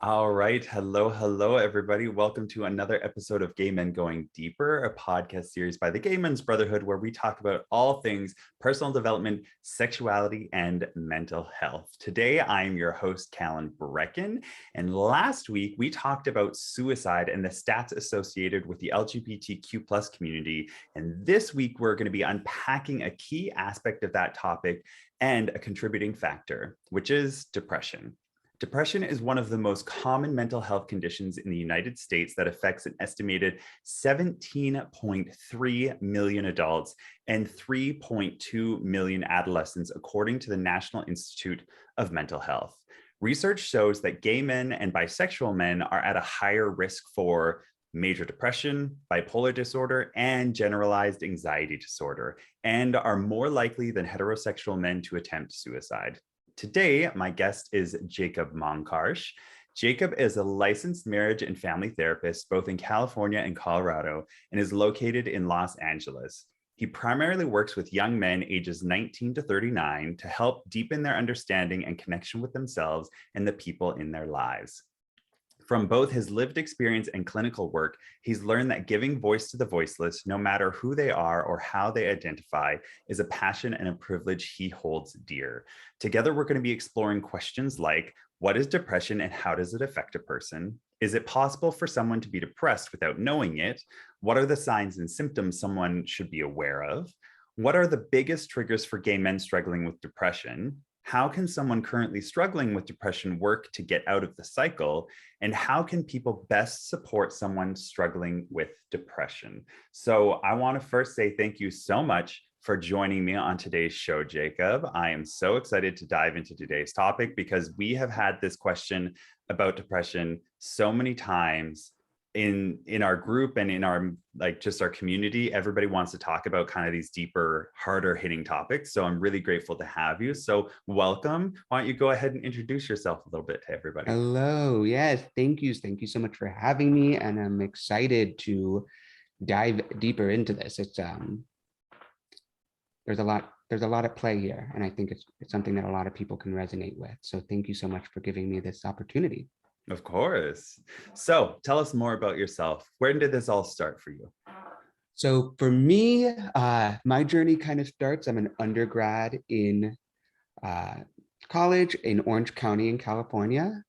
All right. Hello, everybody. Welcome to another episode of Gay Men Going Deeper, a podcast series by the Gay Men's Brotherhood, where we talk about all things personal development, sexuality, and mental health. Today, I am your host, Calan Breckon. And last week, we talked about suicide and the stats associated with the LGBTQ plus community. And this week, we're going to be unpacking a key aspect of that topic and a contributing factor, which is depression. Depression is one of the most common mental health conditions in the United States that affects an estimated 17.3 million adults and 3.2 million adolescents, according to the National Institute of Mental Health. Research shows that gay men and bisexual men are at a higher risk for major depression, bipolar disorder, and generalized anxiety disorder, and are more likely than heterosexual men to attempt suicide. Today, my guest is Jacob Monkarsh. Jacob is a licensed marriage and family therapist, both in California and Colorado, and is located in Los Angeles. He primarily works with young men ages 19 to 39 to help deepen their understanding and connection with themselves and the people in their lives. From both his lived experience and clinical work, he's learned that giving voice to the voiceless, no matter who they are or how they identify, is a passion and a privilege he holds dear. Together, we're going to be exploring questions like, what is depression and how does it affect a person? Is it possible for someone to be depressed without knowing it? What are the signs and symptoms someone should be aware of? What are the biggest triggers for gay men struggling with depression? How can someone currently struggling with depression work to get out of the cycle? And how can people best support someone struggling with depression? So I want to first say thank you so much for joining me on today's show, Jacob. I am so excited to dive into today's topic because we have had this question about depression so many times in our group and in our just our community. Everybody wants to talk about kind of these deeper, harder hitting topics. So I'm really grateful to have you. So welcome. Why don't you go ahead and introduce yourself a little bit to everybody? Hello. Yes, thank you. Thank you so much for having me. And I'm excited to dive deeper into this. There's a lot at play here. And I think it's something that a lot of people can resonate with. So thank you so much for giving me this opportunity. Of course. So tell us more about yourself. When did this all start for you? So for me, my journey kind of starts. I'm an undergrad in uh, college in Orange County in California.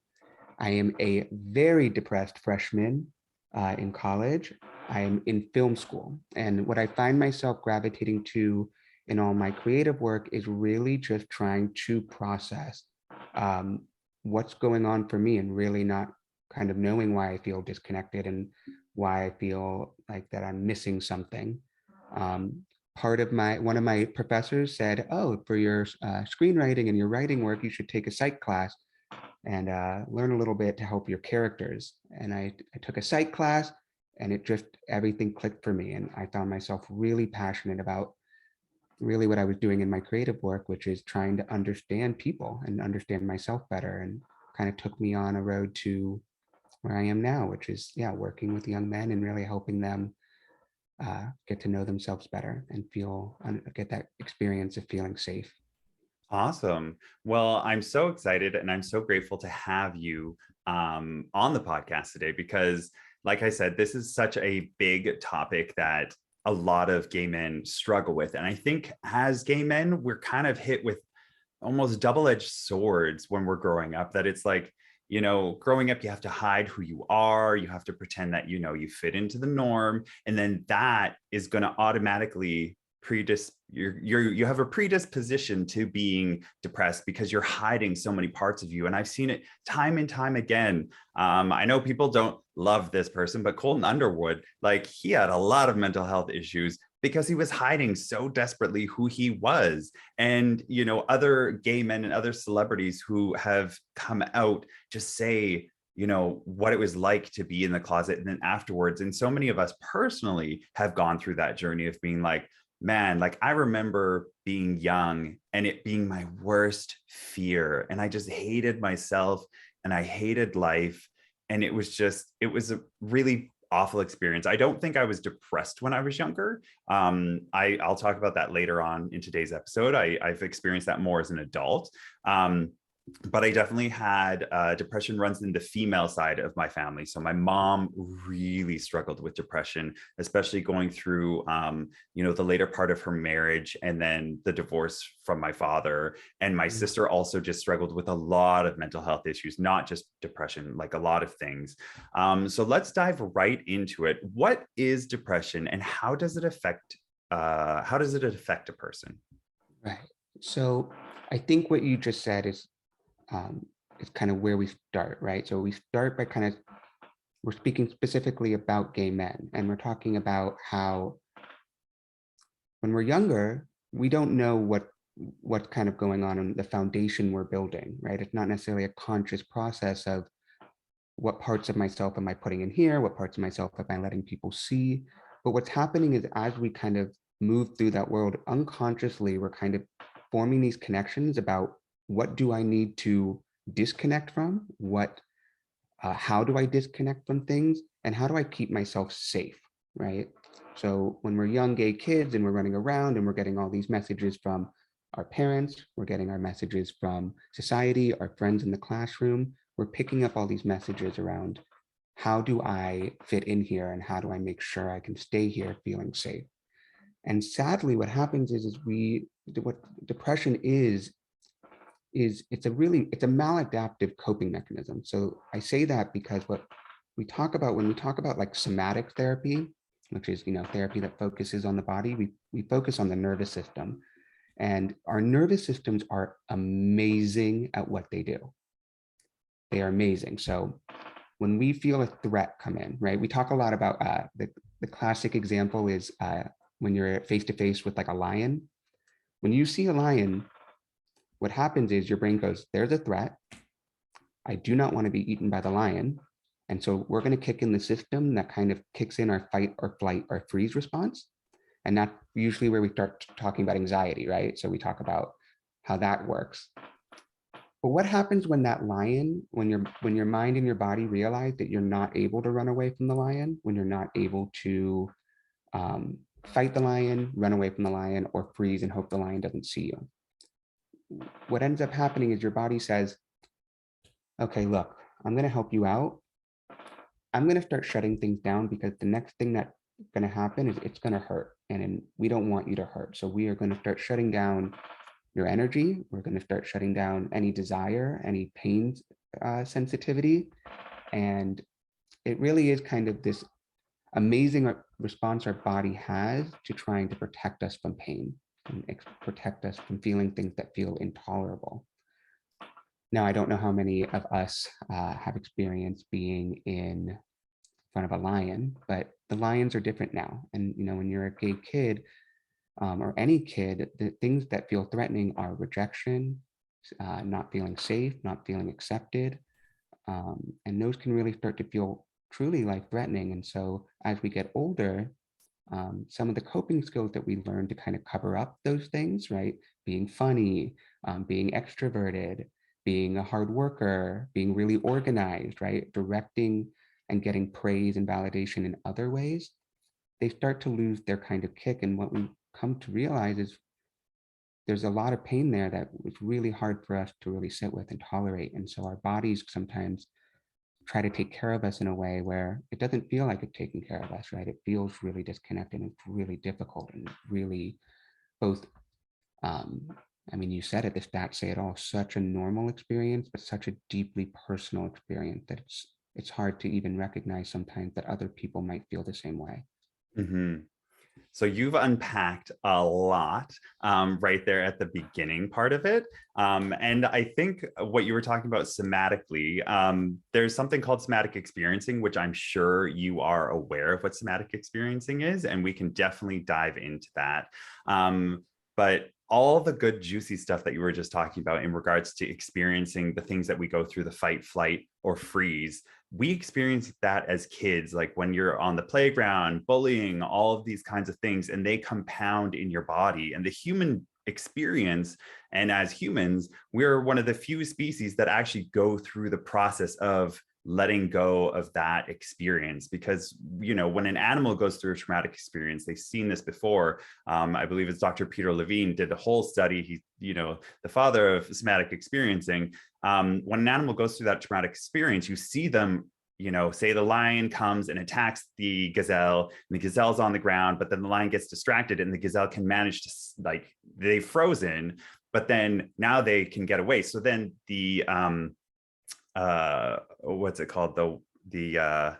I am a very depressed freshman in college. I am in film school. And what I find myself gravitating to in all my creative work is really just trying to process um, what's going on for me and really not kind of knowing why I feel disconnected and why I feel like that I'm missing something. Um, one of my professors said, oh, for your screenwriting and your writing work, you should take a psych class and learn a little bit to help your characters. And I took a psych class and it just, everything clicked for me. And I found myself really passionate about really what I was doing in my creative work, which is trying to understand people and understand myself better, and kind of took me on a road to where I am now, which is, yeah, working with young men and really helping them get to know themselves better and get that experience of feeling safe. Awesome. Well, I'm so excited and I'm so grateful to have you on the podcast today because, like I said, this is such a big topic that a lot of gay men struggle with. And I think as gay men, we're kind of hit with almost double-edged swords when we're growing up, that it's like, growing up, you have to hide who you are. You have to pretend that, you fit into the norm. And then that is going to automatically you have a predisposition to being depressed because you're hiding so many parts of you. And I've seen it time and time again. I know people don't love this person, but Colton Underwood, like, he had a lot of mental health issues because he was hiding so desperately who he was. And, other gay men and other celebrities who have come out just say, what it was like to be in the closet and then afterwards. And so many of us personally have gone through that journey of being like, man, like, I remember being young and it being my worst fear. And I just hated myself and I hated life. And it was a really awful experience. I don't think I was depressed when I was younger. I'll talk about that later on in today's episode. I've experienced that more as an adult. but I definitely had depression runs in the female side of my family. So my mom really struggled with depression, especially going through, the later part of her marriage and then the divorce from my father. And my Mm. sister also just struggled with a lot of mental health issues, not just depression, like a lot of things. So let's dive right into it. What is depression, and how does it affect? How does it affect a person? Right. So I think what you just said um, is kind of where we start, right? So we start by we're speaking specifically about gay men, and we're talking about how when we're younger, we don't know what's kind of going on in the foundation we're building, right? It's not necessarily a conscious process of what parts of myself am I putting in here, what parts of myself am I letting people see. But what's happening is as we kind of move through that world unconsciously, we're kind of forming these connections about what do I need to disconnect from, how do I disconnect from things, and how do I keep myself safe, right? So when we're young gay kids and we're running around and we're getting all these messages from our parents, we're getting our messages from society, our friends in the classroom, we're picking up all these messages around how do I fit in here and how do I make sure I can stay here feeling safe. And sadly, what happens is what depression is it's a maladaptive coping mechanism. So I say that because what we talk about when we talk about like somatic therapy, which is therapy that focuses on the body, we focus on the nervous system, and our nervous systems are amazing at what they do. They are amazing. So when we feel a threat come in, right? We talk a lot about the classic example is when you're face to face with like a lion. When you see a lion, what happens is your brain goes, "There's a threat. I do not want to be eaten by the lion." And so we're going to kick in the system that kind of kicks in our fight or flight or freeze response. And that's usually where we start talking about anxiety, right? So we talk about how that works. But what happens when that lion, when your mind and your body realize that you're not able to run away from the lion, when you're not able to fight the lion, run away from the lion, or freeze and hope the lion doesn't see you? What ends up happening is your body says, "Okay, look, I'm going to help you out. I'm going to start shutting things down because the next thing that's going to happen is it's going to hurt. And we don't want you to hurt. So we are going to start shutting down your energy. We're going to start shutting down any desire, any pain sensitivity. And it really is kind of this amazing response our body has to trying to protect us from pain and protect us from feeling things that feel intolerable." Now, I don't know how many of us have experienced being in front of a lion, but the lions are different now. And when you're a gay kid or any kid, the things that feel threatening are rejection, not feeling safe, not feeling accepted, and those can really start to feel truly life threatening. And so, as we get older, some of the coping skills that we learn to kind of cover up those things, right? Being funny, being extroverted, being a hard worker, being really organized, right? Directing and getting praise and validation in other ways, they start to lose their kind of kick. And what we come to realize is there's a lot of pain there that was really hard for us to really sit with and tolerate. And so our bodies sometimes try to take care of us in a way where it doesn't feel like it's taking care of us, right? It feels really disconnected and it's really difficult and really both, um, I mean, you said it, the stats say it all, such a normal experience, but such a deeply personal experience that it's hard to even recognize sometimes that other people might feel the same way. Mhm. So you've unpacked a lot right there at the beginning part of it. And I think what you were talking about somatically, there's something called somatic experiencing, which I'm sure you are aware of what somatic experiencing is, and we can definitely dive into that. But all the good, juicy stuff that you were just talking about in regards to experiencing the things that we go through, the fight, flight, or freeze, we experience that as kids, like when you're on the playground, bullying, all of these kinds of things, and they compound in your body. And the human experience, and as humans, we're one of the few species that actually go through the process of letting go of that experience. Because, you know, when an animal goes through a traumatic experience, they've seen this before. I believe it's Dr. Peter Levine did a whole study. He, you know, the father of somatic experiencing. When an animal goes through that traumatic experience, you see them, you know, say the lion comes and attacks the gazelle, and the gazelle's on the ground, but then the lion gets distracted and the gazelle can manage to, like, they've frozen, but then now they can get away. So then the what's it called, the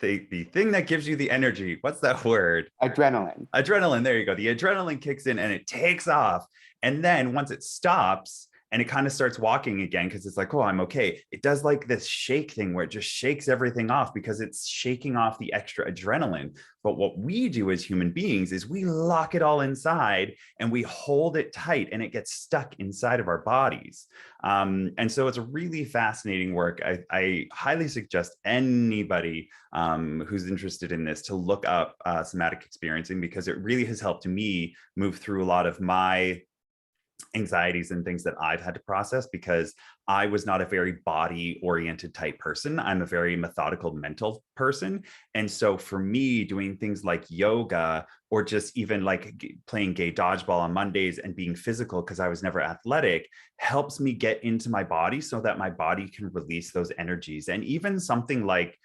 thing that gives you the energy, what's that word? Adrenaline, there you go. The adrenaline kicks in and it takes off, and then once it stops and it kind of starts walking again, because it's like, oh, I'm okay, it does like this shake thing where it just shakes everything off because it's shaking off the extra adrenaline. But what we do as human beings is we lock it all inside and we hold it tight, and it gets stuck inside of our bodies. And so it's a really fascinating work. I highly suggest anybody who's interested in this to look up somatic experiencing, because it really has helped me move through a lot of my anxieties and things that I've had to process, because I was not a very body oriented type person. I'm a very methodical mental person. And so for me, doing things like yoga, or just even like playing gay dodgeball on Mondays and being physical, because I was never athletic, helps me get into my body so that my body can release those energies. And even something like,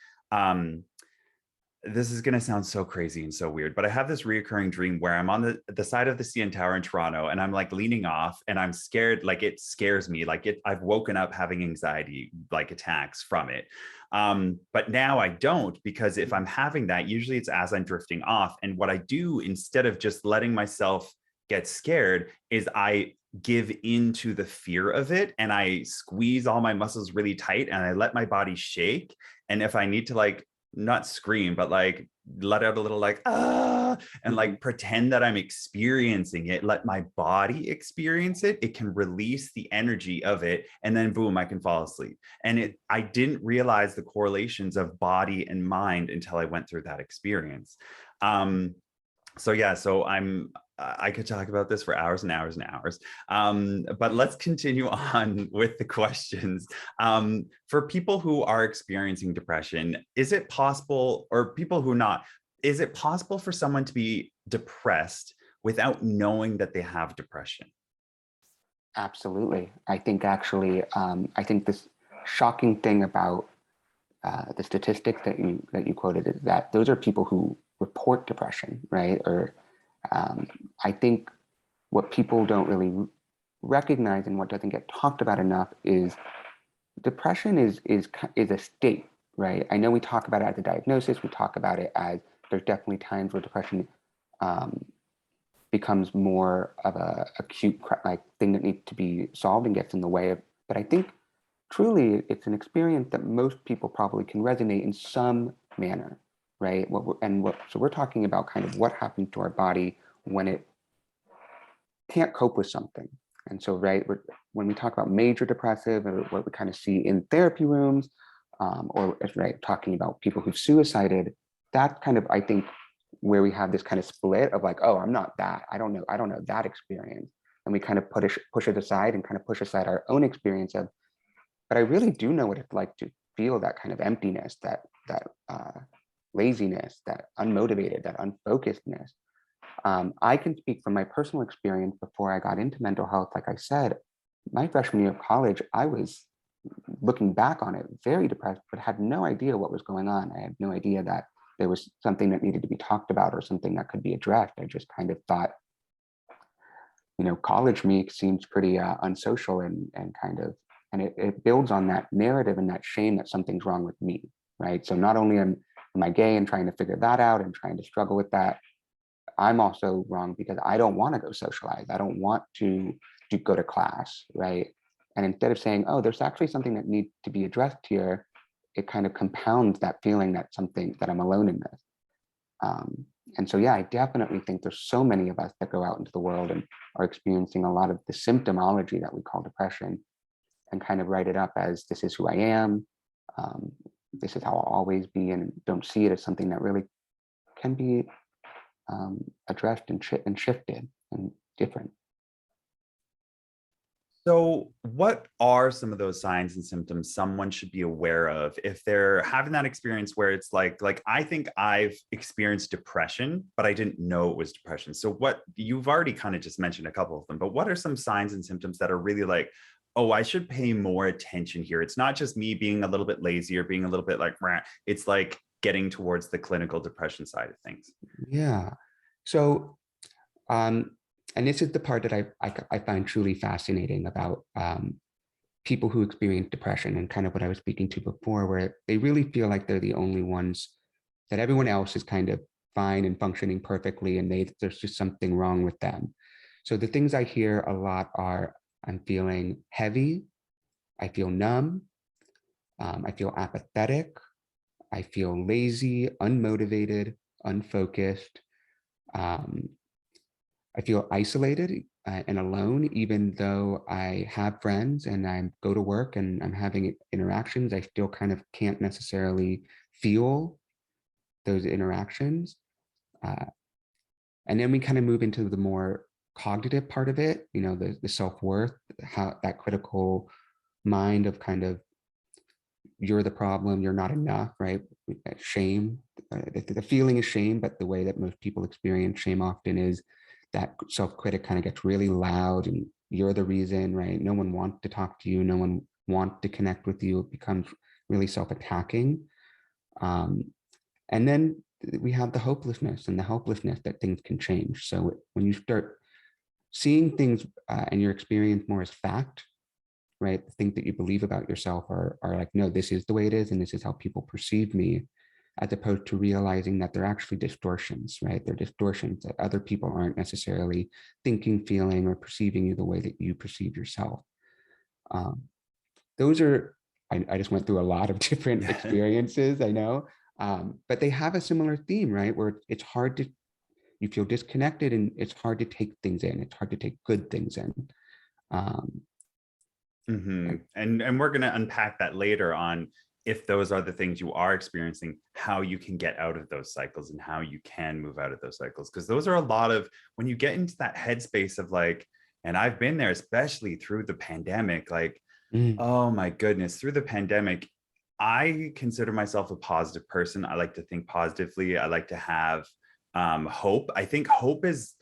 this is going to sound so crazy and so weird, but I have this reoccurring dream where I'm on the side of the CN Tower in Toronto, and I'm like leaning off, and I'm scared. Like, it scares me. Like, I've woken up having anxiety, like attacks from it. But now I don't, because if I'm having that, usually it's as I'm drifting off. And what I do, instead of just letting myself get scared, is I give into the fear of it, and I squeeze all my muscles really tight, and I let my body shake. And if I need to, like, not scream, but like let out a little, like, ah, and like pretend that I'm experiencing it, let my body experience it, it can release the energy of it, and then boom, I can fall asleep. And I didn't realize the correlations of body and mind until I went through that experience. So yeah, so I could talk about this for hours and hours and hours. But let's continue on with the questions. For people who are experiencing depression, is it possible, or people who are not, is it possible for someone to be depressed without knowing that they have depression? Absolutely. I think actually, I think this shocking thing about the statistics that you quoted is that those are people who report depression, right? Or I think what people don't really recognize, and what doesn't get talked about enough, is depression is a state, right? I know we talk about it as a diagnosis. We talk about it as there's definitely times where depression becomes more of a acute like thing that needs to be solved and gets in the way of. But I think truly it's an experience that most people probably can resonate in some manner, right? So we're talking about kind of what happens to our body when it can't cope with something. And so, right, when we talk about major depressive, or what we kind of see in therapy rooms, or right, talking about people who've suicided, that kind of, I think, where we have this kind of split of like, oh, I'm not that, I don't know that experience. And we kind of push it aside, and kind of push aside our own experience of, but I really do know what it's like to feel that kind of emptiness, that laziness, that unmotivated, that unfocusedness. I can speak from my personal experience. Before I got into mental health, like I said, my freshman year of college, I was, looking back on it, very depressed, but had no idea what was going on. I had no idea that there was something that needed to be talked about, or something that could be addressed. I just kind of thought, college me seems pretty unsocial, and kind of, and it builds on that narrative and that shame that something's wrong with me, right? So not only am I gay and trying to figure that out and trying to struggle with that, I'm also wrong because I don't want to go socialize. I don't want to go to class, right? And instead of saying, oh, there's actually something that needs to be addressed here, it kind of compounds that feeling that I'm alone in this. And so, yeah, I definitely think there's so many of us that go out into the world and are experiencing a lot of the symptomology that we call depression, and kind of write it up as, this is who I am. This is how I'll always be, and don't see it as something that really can be addressed and shifted and different. So, what are some of those signs and symptoms someone should be aware of if they're having that experience where it's like I think I've experienced depression, but I didn't know it was depression. So, what you've already kind of just mentioned a couple of them, but what are some signs and symptoms that are really like, oh, I should pay more attention here? It's not just me being a little bit lazy or being a little bit like, "Meh." It's like getting towards the clinical depression side of things. Yeah. So, um, and this is the part that I find truly fascinating about people who experience depression, and kind of what I was speaking to before, where they really feel like they're the only ones, that everyone else is kind of fine and functioning perfectly, and there's just something wrong with them. So the things I hear a lot are, I'm feeling heavy, I feel numb, I feel apathetic, I feel lazy, unmotivated, unfocused. Um, I feel isolated and alone, even though I have friends and I go to work and I'm having interactions. I still kind of can't necessarily feel those interactions. Uh, and then we kind of move into the more cognitive part of it, the self-worth, how that critical mind of kind of, you're the problem, you're not enough, right? Shame, the feeling is shame, but the way that most people experience shame often is that self-critic kind of gets really loud, and you're the reason, right? No one wants to talk to you, no one wants to connect with you. It becomes really self-attacking. Um, and then we have the hopelessness and the helplessness that things can change. So when you start seeing things and your experience more as fact, right? The things that you believe about yourself are like, no, this is the way it is, and this is how people perceive me, as opposed to realizing that they're actually distortions, right? They're distortions that other people aren't necessarily thinking, feeling, or perceiving you the way that you perceive yourself. Um, those are, I just went through a lot of different experiences, I know, but they have a similar theme, right? Where it's hard to, you feel disconnected, and it's hard to take things in. It's hard to take good things in. Um, And we're going to unpack that later on, if those are the things you are experiencing, how you can get out of those cycles and how you can move out of those cycles. Because those are a lot of, when you get into that headspace of like, and I've been there, especially through the pandemic, like, mm, oh my goodness, through the pandemic, I consider myself a positive person. I like to think positively. I like to have hope. I think hope is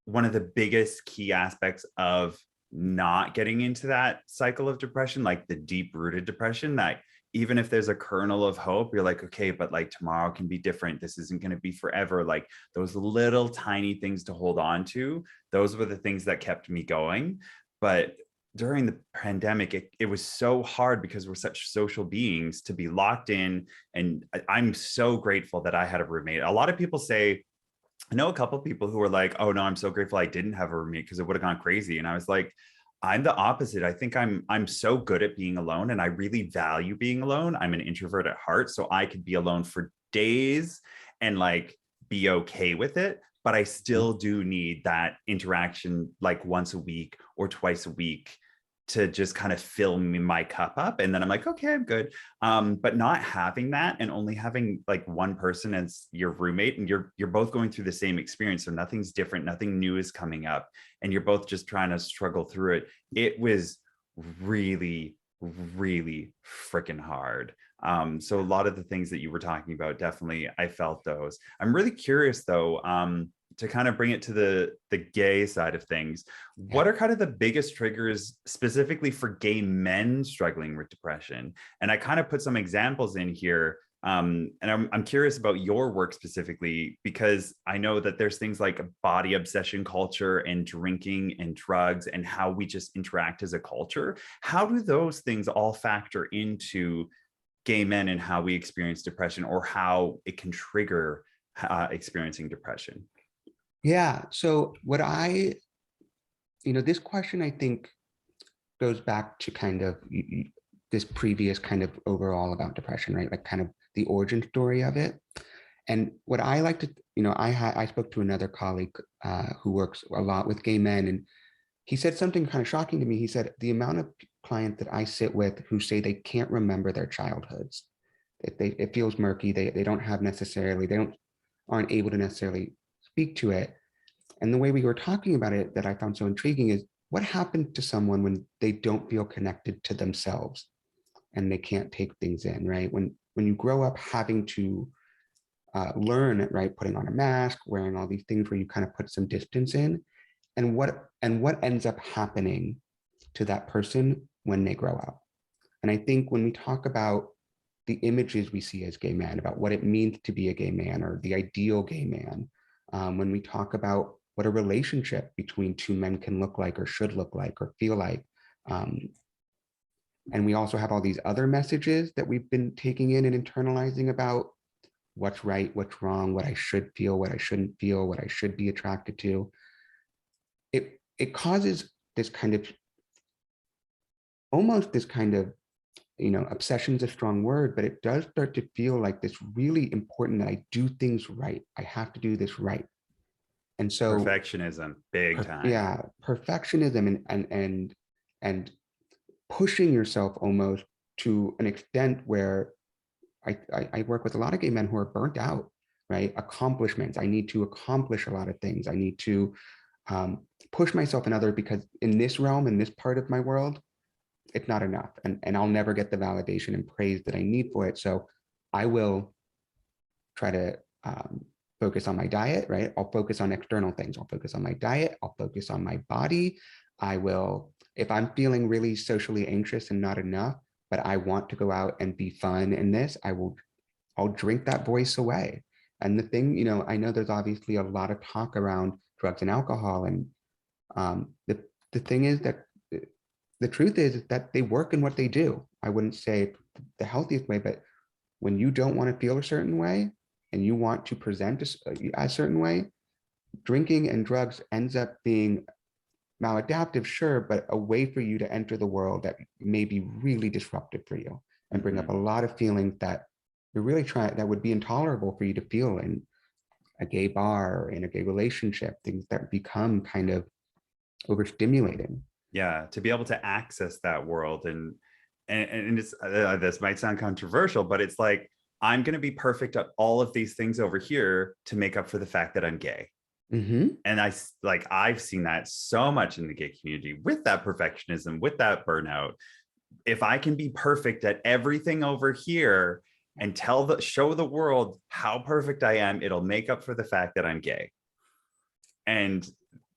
one of the biggest key aspects of not getting into that cycle of depression, like the deep rooted depression, that even if there's a kernel of hope, you're like, okay, but like tomorrow can be different. This isn't going to be forever. Like those little tiny things to hold on to, those were the things that kept me going. But during the pandemic, it was so hard because we're such social beings to be locked in. And I'm so grateful that I had a roommate. A lot of people say, I know a couple of people who were like, "Oh no, I'm so grateful I didn't have a roommate because it would have gone crazy." And I was like, "I'm the opposite. I think I'm so good at being alone, and I really value being alone. I'm an introvert at heart, so I could be alone for days and like be okay with it. But I mm, still do need that interaction like once a week or twice a week to just kind of fill my cup up. And then I'm like, okay, I'm good. But not having that and only having like one person as your roommate, and you're both going through the same experience, so nothing's different, nothing new is coming up, and you're both just trying to struggle through it. It was really, really freaking hard. So a lot of the things that you were talking about, definitely I felt those. I'm really curious though, to kind of bring it to the gay side of things, yeah. what are kind of the biggest triggers specifically for gay men struggling with depression? And I kind of put some examples in here. And I'm curious about your work specifically, because I know that there's things like body obsession culture and drinking and drugs and how we just interact as a culture. How do those things all factor into gay men and how we experience depression, or how it can trigger experiencing depression? Yeah. So this question, I think, goes back to kind of this previous kind of overall about depression, right? Like kind of the origin story of it. And what I like to, I spoke to another colleague who works a lot with gay men, and he said something kind of shocking to me. He said the amount of clients that I sit with who say they can't remember their childhoods, it feels murky. They don't have necessarily, they don't aren't able to necessarily speak to it. And the way we were talking about it that I found so intriguing is what happened to someone when they don't feel connected to themselves and they can't take things in, right? When you grow up having to learn, right, putting on a mask, wearing all these things where you kind of put some distance in, and what ends up happening to that person when they grow up. And I think when we talk about the images we see as gay men, about what it means to be a gay man or the ideal gay man, when we talk about what a relationship between two men can look like or should look like or feel like, um, and we also have all these other messages that we've been taking in and internalizing about what's right, what's wrong, what I should feel, what I shouldn't feel, what I should be attracted to. It causes this kind of almost this kind of, obsession is a strong word, but it does start to feel like this really important that I do things right. I have to do this right. And so, Perfectionism, big time. yeah, perfectionism and pushing yourself almost to an extent where I work with a lot of gay men who are burnt out, right? Accomplishments. I need to accomplish a lot of things. I need to push myself in other, because in this realm, in this part of my world, it's not enough. And I'll never get the validation and praise that I need for it. So I will try to focus on my diet, right? I'll focus on external things. I'll focus on my diet. I'll focus on my body. I will, if I'm feeling really socially anxious and not enough, but I want to go out and be fun in this, I'll drink that voice away. And the thing, I know there's obviously a lot of talk around drugs and alcohol. And the thing is that the truth is that they work in what they do. I wouldn't say the healthiest way, but when you don't want to feel a certain way and you want to present a certain way, drinking and drugs ends up being maladaptive, sure, but a way for you to enter the world that may be really disruptive for you and bring up a lot of feelings that you're really trying, that would be intolerable for you to feel in a gay bar or in a gay relationship, things that become kind of overstimulating. Yeah, to be able to access that world, and it's this might sound controversial, but it's like I'm going to be perfect at all of these things over here to make up for the fact that I'm gay. Mm-hmm. And I've seen that so much in the gay community with that perfectionism, with that burnout. If I can be perfect at everything over here and show the world how perfect I am, it'll make up for the fact that I'm gay. And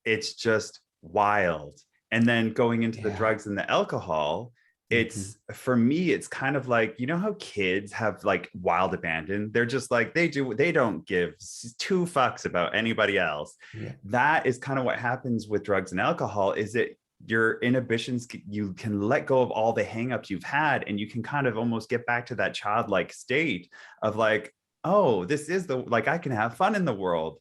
it's just wild. And then going into the Yeah. drugs and the alcohol, Mm-hmm. it's for me, it's kind of like, how kids have like wild abandon. They're just like, they don't give two fucks about anybody else. Yeah. That is kind of what happens with drugs and alcohol, is that your inhibitions, you can let go of all the hangups you've had, and you can kind of almost get back to that childlike state of like, oh, this is I can have fun in the world.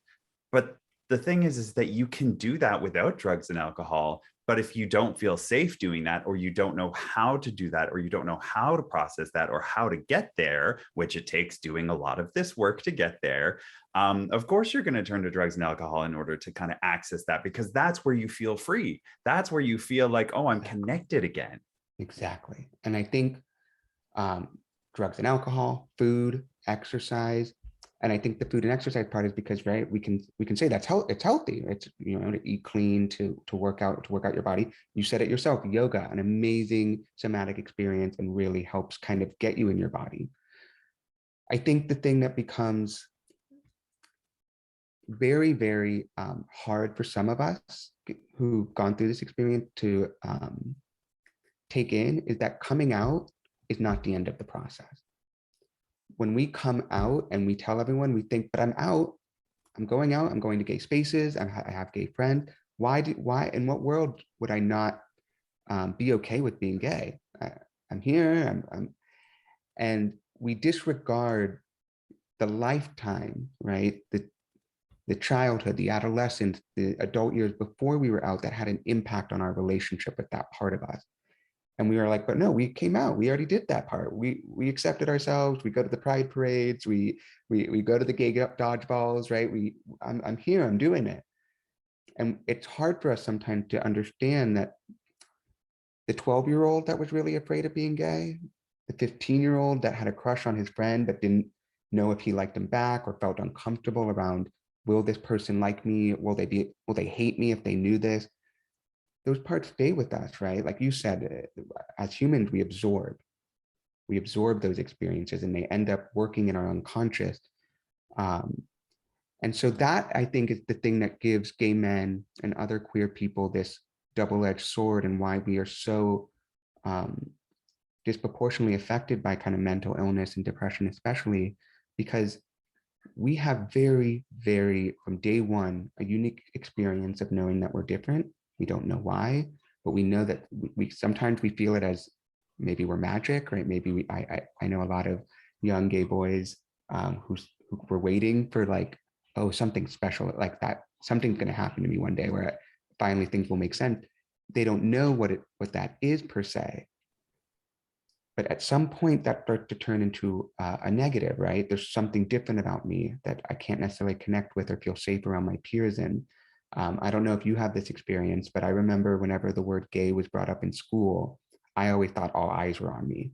But the thing is that you can do that without drugs and alcohol. But if you don't feel safe doing that, or you don't know how to do that, or you don't know how to process that, or how to get there, which it takes doing a lot of this work to get there, of course, you're going to turn to drugs and alcohol in order to kind of access that, because that's where you feel free. That's where you feel like, oh, I'm connected again. Exactly. And I think um, drugs and alcohol, food, exercise, and I think the food and exercise part is because, right, we can say that's it's healthy. It's, to eat clean, to work out, your body. You said it yourself, yoga, an amazing somatic experience, and really helps kind of get you in your body. I think the thing that becomes very, very hard for some of us who've gone through this experience to take in is that coming out is not the end of the process. When we come out and we tell everyone, we think, but I'm out, I'm going out, I'm going to gay spaces, I have gay friends. Why, in what world would I not be okay with being gay? I'm here, and we disregard the lifetime, right? The childhood, the adolescence, the adult years before we were out that had an impact on our relationship with that part of us. And we were like, but no, we came out. We already did that part. We accepted ourselves. We go to the pride parades. We go to the gay dodgeballs, right? I'm here. I'm doing it. And it's hard for us sometimes to understand that the 12-year-old that was really afraid of being gay, the 15-year-old that had a crush on his friend but didn't know if he liked him back or felt uncomfortable around, will this person like me? Will they hate me if they knew this? those parts stay with us, right? Like you said, as humans, we absorb those experiences and they end up working in our unconscious. Um, and so that I think is the thing that gives gay men and other queer people this double-edged sword, and why we are so um, disproportionately affected by kind of mental illness and depression, especially because we have very, from day one, a unique experience of knowing that we're different. We don't know why, but we know that we sometimes we feel it as maybe we're magic, right? Maybe I know a lot of young gay boys who were waiting for like, oh, something special like that. Something's going to happen to me one day where finally things will make sense. They don't know what that is per se, but at some point that starts to turn into a negative, right? There's something different about me that I can't necessarily connect with or feel safe around my peers in. I don't know if you have this experience, but I remember whenever the word gay was brought up in school, I always thought all eyes were on me.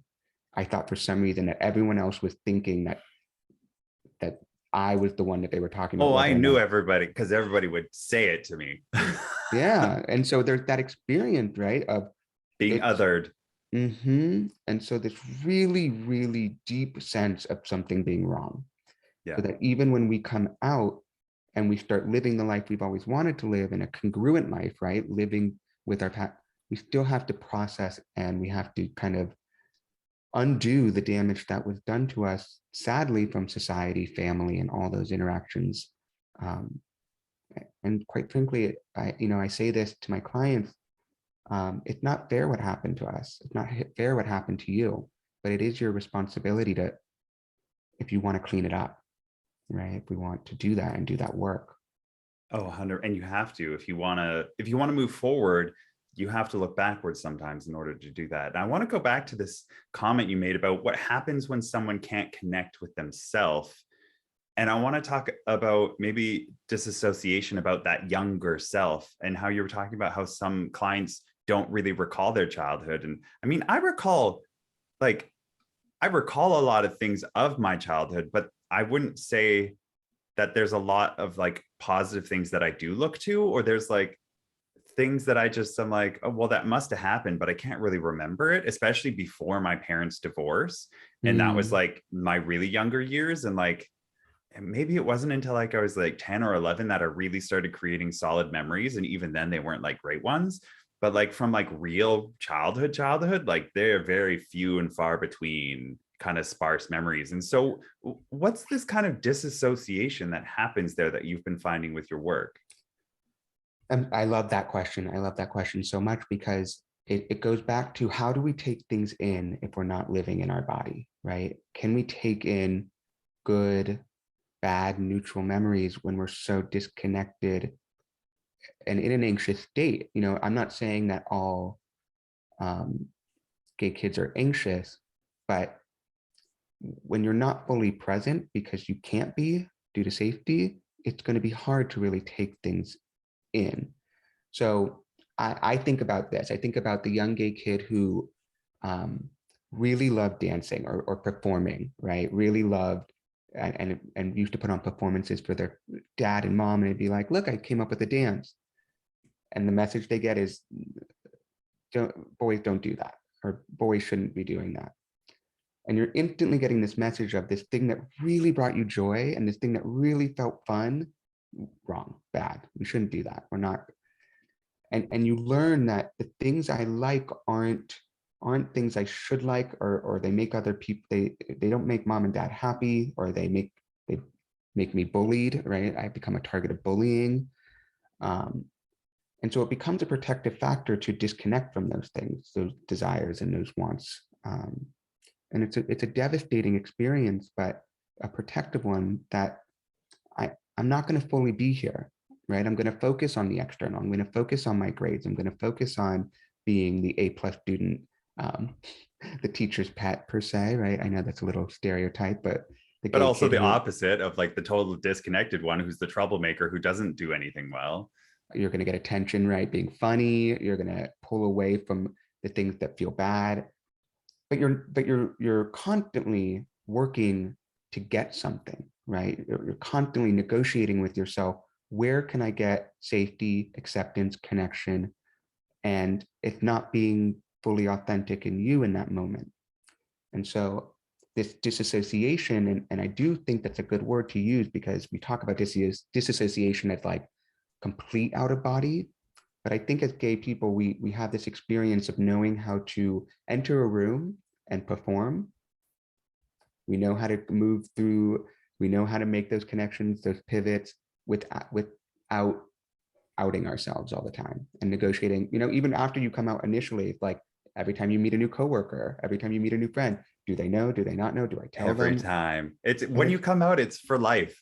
I thought for some reason that everyone else was thinking that I was the one that they were talking about, Oh, I whether or knew not. everybody because everybody would say it to me. Yeah. And so there's that experience, right? Of Being it's othered. And so this really deep sense of something being wrong. So Yeah. that even when we come out and we start living the life we've always wanted to live, in a congruent life, right? Living with our past, we still have to process, and we have to kind of undo the damage that was done to us, sadly, from society, family, and all those interactions. Um, and quite frankly, I say this to my clients, it's not fair what happened to us. It's not fair what happened to you, but it is your responsibility to, if you want to clean it up, right? If we want to do that and do that work. Oh, 100. And you have to, if you want to move forward, you have to look backwards sometimes in order to do that. And I want to go back to this comment you made about what happens when someone can't connect with themselves. And I want to talk about maybe disassociation, about that younger self, and how you were talking about how some clients don't really recall their childhood. And I mean, like, I recall a lot of things of my childhood, but I wouldn't say that there's a lot of like positive things that I do look to, or there's like things that I'm like, oh, well, that must have happened, but I can't really remember it, especially before my parents' divorce. And that was Mm, like my really younger years. And like, and maybe it wasn't until like I was like 10 or 11 that I really started creating solid memories. And even then, they weren't like great ones. But like from like real childhood, like they're very few and far between, kind of sparse memories. And so, what's this kind of disassociation that happens there that you've been finding with your work? I love that question. I love that question so much because it goes back to, how do we take things in if we're not living in our body, right? Can we take in good, bad, neutral memories when we're so disconnected and in an anxious state? I'm not saying that all um, gay kids are anxious, but when you're not fully present because you can't be due to safety, it's going to be hard to really take things in. So I think about this. I think about the young gay kid who um, really loved dancing or performing, right? Really loved and used to put on performances for their dad and mom, and it'd be like, look, I came up with a dance. And the message they get is, boys don't do that, or boys shouldn't be doing that. And you're instantly getting this message of this thing that really brought you joy and this thing that really felt fun, wrong, bad. We shouldn't do that. We're not. And you learn that the things I like aren't things I should like, or they make other people, they don't make mom and dad happy, or they make me bullied, right? I become a target of bullying. Um, and so it becomes a protective factor to disconnect from those things, those desires and those wants. And it's a devastating experience, but a protective one that I'm not going to fully be here, right? I'm going to focus on the external. I'm going to focus on my grades. I'm going to focus on being the A+ student, um, the teacher's pet per se, right? I know that's a little stereotype, but the But gay also kid the who opposite of like the total disconnected one who's the troublemaker who doesn't do anything well. you're going to get attention, right? Being funny, you're going to pull away from the things that feel bad, but you're constantly working to get something, right? You're constantly negotiating with yourself. Where can I get safety, acceptance, connection? and it's not being fully authentic in you in that moment. And so this disassociation, and I do think that's a good word to use because we talk about disassociation as like complete out of body. But I think as gay people, we have this experience of knowing how to enter a room and perform. We know how to move through, we know how to make those connections, those pivots without outing ourselves all the time and negotiating, even after you come out initially, like every time you meet a new coworker, every time you meet a new friend, do they know? Do they not know? Do I tell Every them? time. It's when you come out, it's for life.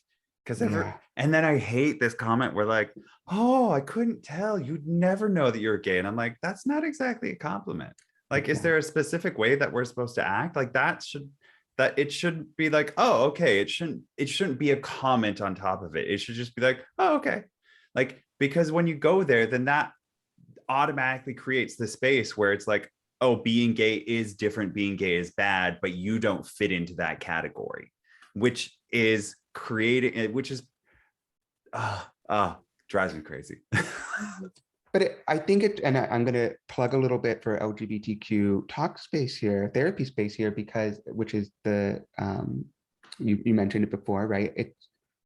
Yeah, And then I hate this comment where like, oh, I couldn't tell. You'd never know that you're gay. And I'm like, that's not exactly a compliment. Like, is exactly. there a specific way that we're supposed to act? Like that it shouldn't be like, oh, okay. It shouldn't be a comment on top of it. It should just be like, oh, okay. Like, because when you go there, then that automatically creates the space where it's like, oh, being gay is different, being gay is bad, but you don't fit into that category, which is which is drives me crazy. But I think and I'm going to plug a little bit for LGBTQ talk space here, therapy space here, because which is you mentioned it before, right?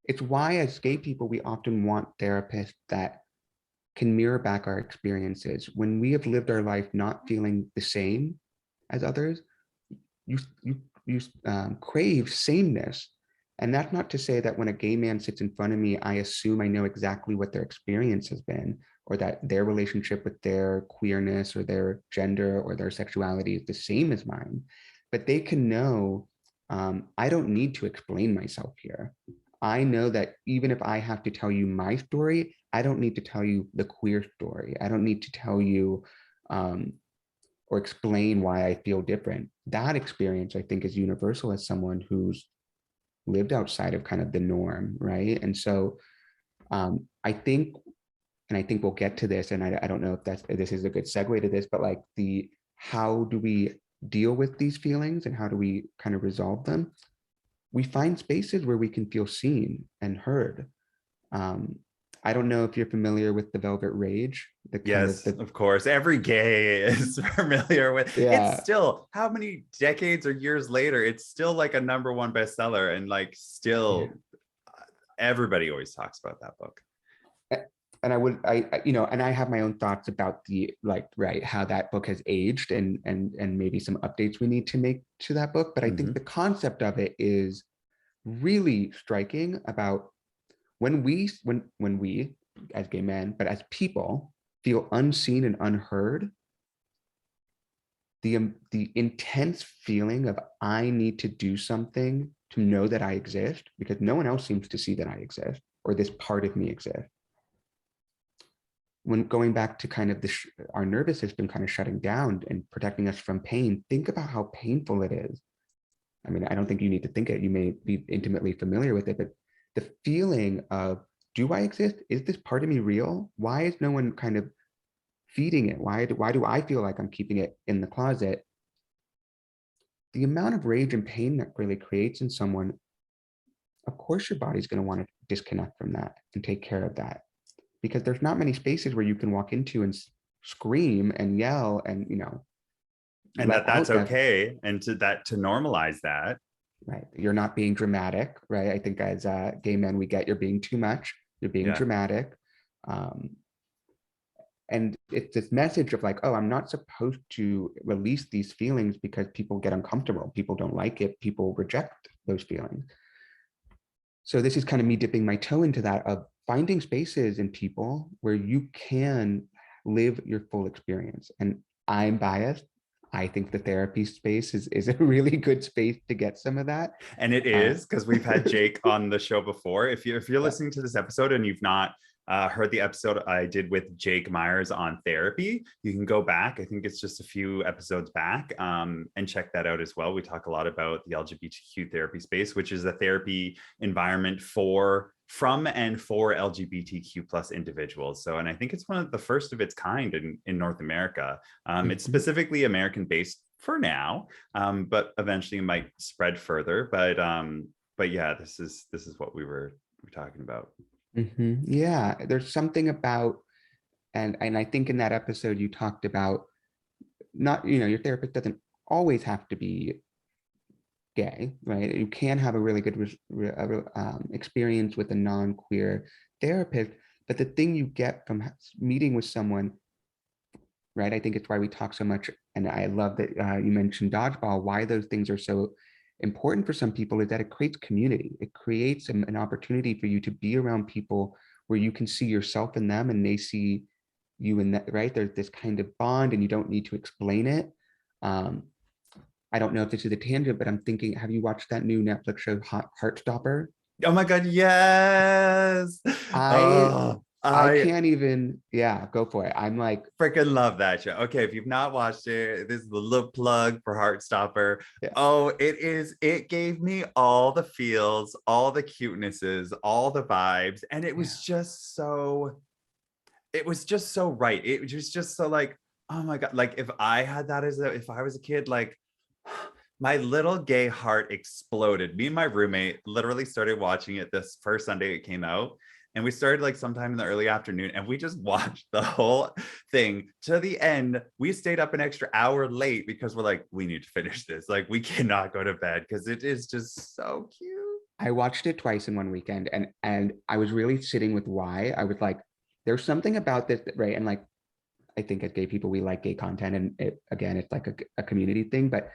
It's why as gay people, we often want therapists that can mirror back our experiences. When we have lived our life not feeling the same as others, you crave sameness. And that's not to say that when a gay man sits in front of me, I assume I know exactly what their experience has been, or that their relationship with their queerness or their gender or their sexuality is the same as mine. But they can know, I don't need to explain myself here. I know that even if I have to tell you my story, I don't need to tell you the queer story. I don't need to tell you or explain why I feel different. That experience, I think, is universal as someone who's lived outside of kind of the norm, right? And so I think, and I think we'll get to this, and I don't know if this is a good segue to this, but like how do we deal with these feelings and how do we kind of resolve them? We find spaces where we can feel seen and heard. I don't know if you're familiar with the Velvet Rage, the kind of Yes, of course. Every gay is familiar with it's yeah, still how many decades or years later, it's still like a number one bestseller. And like yeah. still everybody always talks about that book. And and I have my own thoughts about the like, right, how that book has aged and maybe some updates we need to make to that book. But I think the Mm-hmm. concept of it is really striking about when we as gay men, but as people feel unseen and unheard, the intense feeling of I need to do something to know that I exist because no one else seems to see that I exist or this part of me exists. When going back to kind of our nervous system kind of shutting down and protecting us from pain, think about how painful it is. I mean, I don't think you need to think it. You may be intimately familiar with it, but the feeling of, do I exist? Is this part of me real? Why is no one kind of feeding it? Why do I feel like I'm keeping it in the closet? The amount of rage and pain that really creates in someone, of course, your body's going to want to disconnect from that and take care of that because there's not many spaces where you can walk into and scream and yell and And let that's out that. okay. And to normalize that. Right, you're not being dramatic, right? I think as gay men we get you're being too much, you're being Yeah. dramatic, um, and it's this message of like, oh, I'm not supposed to release these feelings because people get uncomfortable, people don't like it, people reject those feelings. So this is kind of me dipping my toe into that of finding spaces in people where you can live your full experience. And I'm biased. I think the therapy space is a really good space to get some of that. And it Uh, is because we've had Jake on the show before. If you're yeah. listening to this episode and you've not heard the episode I did with Jake Myers on therapy, you can go back. I think it's just a few episodes back, and check that out as well. We talk a lot about the LGBTQ therapy space, which is a therapy environment from and for LGBTQ plus individuals. So, and I think it's one of the first of its kind in North America. It's Mhm. specifically American based for now, but eventually it might spread further. But yeah, this is what we were talking about. Yeah, there's something about And I think in that episode you talked about not, your therapist doesn't always have to be gay, right? You can have a really good experience with a non-queer therapist, but the thing you get from meeting with someone, right? I think it's why we talk so much, and I love that you mentioned dodgeball. Why those things are so important for some people is that it creates community. It creates an opportunity for you to be around people where you can see yourself in them and they see you in that, right? There's this kind of bond and you don't need to explain it. Um, I don't know if this is a tangent, but I'm thinking, have you watched that new Netflix show, Heartstopper? Oh my God, yes. I Oh, I I can't even, yeah, go for it. I'm like, freaking love that show. Okay, if you've not watched it, this is the little plug for Heartstopper. yeah, Oh, it gave me all the feels, all the cutenesses, all the vibes, and yeah, it was just so right. It was just so like, oh my God, like if I had that if I was a kid, like my little gay heart exploded. Me and my roommate literally started watching it this first Sunday it came out. And we started like sometime in the early afternoon and we just watched the whole thing to the end. We stayed up an extra hour late because we're like, we need to finish this. Like, we cannot go to bed because it is just so cute. I watched it twice in one weekend, and I was really sitting with why. I was like, there's something about this, right? And like, I think as gay people, we like gay content, and again, it's like a community thing, but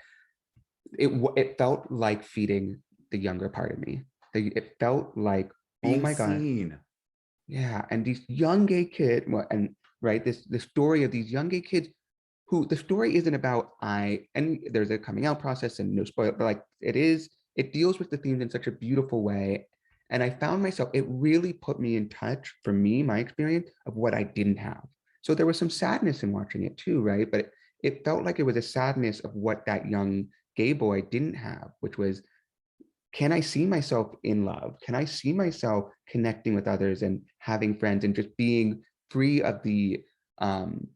it felt like feeding the younger part of me. It felt like, oh Being my God, seen. yeah. And these young gay kids, well, and right, this the story of these young gay kids who the story isn't about and there's a coming out process and no spoil, but like it deals with the themes in such a beautiful way. And I found myself, it really put me in touch, for me, my experience of what I didn't have. So there was some sadness in watching it too, right? But it felt like it was a sadness of what that young gay boy didn't have, which was, can I see myself in love? Can I see myself connecting with others and having friends and just being free of the um,